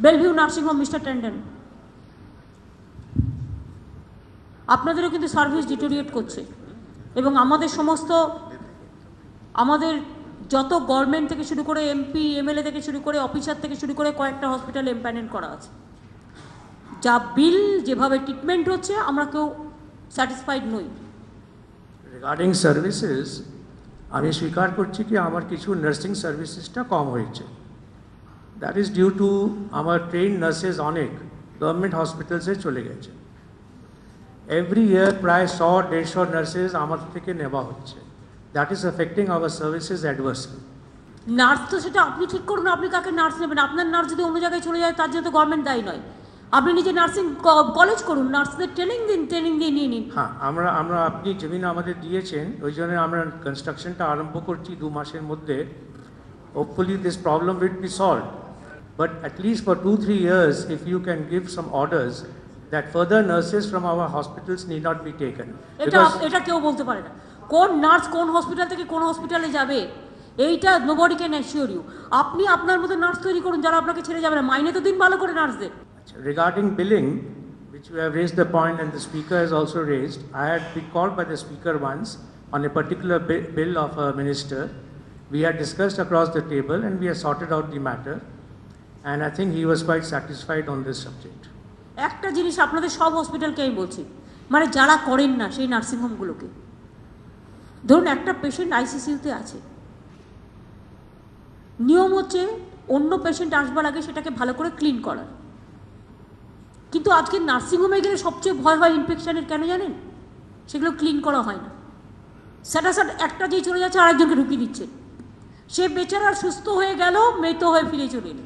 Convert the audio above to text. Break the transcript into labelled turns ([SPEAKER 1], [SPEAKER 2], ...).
[SPEAKER 1] Belle Vue nursing home mister Tandon, আপনাদেরও কিন্তু service deteriorate করছে এবং আমাদের সমস্ত আমাদের যত গভর্নমেন্ট থেকে শুরু করে এমপি এমএলএ থেকে শুরু করে অফিসার থেকে শুরু করে কয়েকটা হসপিটাল এমপ্যানেল করা আছে। যা বিল যেভাবে ট্রিটমেন্ট হচ্ছে আমরা কেউ স্যাটিসফাইড নই।
[SPEAKER 2] রিগার্ডিং সার্ভিসেস আমি স্বীকার করছি কি আমার কিছু নার্সিং সার্ভিসেসটা কম হয়েছে। দ্যাট ইজ ডিউ টু আমার ট্রেন নার্সেস অনেক গভর্নমেন্ট হসপিটালসে চলে গেছে। এভরি ইয়ার প্রায় 100-150 নার্সেস আমার থেকে নেওয়া হচ্ছে। That is affecting hour services adversely.
[SPEAKER 1] Nurse তো সেটা আপনি ঠিক করুন, আপনি কাকে নার্স নেবেন। আপনার নার্স যদি অন্য জায়গায় চলে যায় তার জন্য তো গভর্নমেন্ট দায়ী নয়। আপনি নিজে নার্সিং কলেজ করুন, নার্সদের ট্রেনিং দিয়ে নিয়ে নিন।
[SPEAKER 2] হ্যাঁ, আমরা আপনি জমিন আমাদের দিয়েছেন, ওই জন্য আমরা কনস্ট্রাকশনটা আরম্ভ করছি 2 মাসের মধ্যে। Hopefully this problem will be solved, but at least for 2-3 years if you can give some orders that further nurses from our hospitals need not be taken.
[SPEAKER 1] এটা কেউ বলতে পারে না কোন নার্স কোন হসপিটাল থেকে কোন হসপিটালে যাবে, এইটা নোবডি ক্যান অ্যাসিওর ইউ। আপনি আপনার মতো নার্স তৈরি করুন যারা আপনাকে ছেড়ে যাবে না। মাইনে তো দিন ভালো করে নার্সদের।
[SPEAKER 2] Regarding billing, which you have raised the point and the speaker has also raised, I had been called by the speaker once on a particular bill of a minister. We had discussed across the table and we have sorted out the matter, and I think he was quite satisfied on this subject.
[SPEAKER 1] একটা জিনিস আপনাদের সব হসপিটালকে আমি বলছি, মানে যারা করেন না সেই নার্সিংহোমগুলোকে, ধরুন একটা পেশেন্ট আইসিসিউতে আছে, নিয়ম হচ্ছে অন্য পেশেন্ট আসবার আগে সেটাকে ভালো করে ক্লিন করার। কিন্তু আজকে নার্সিংহোমে গেলে সবচেয়ে ভয় হয় ইনফেকশনের। কেন জানেন? সেগুলো ক্লিন করা হয় না। স্যাটাসাট একটা যেই চলে যাচ্ছে আরেকজনকে ঢুকিয়ে দিচ্ছে, সে বেচারা সুস্থ হয়ে গেল, মৃত হয়ে ফিরে চলে এলো।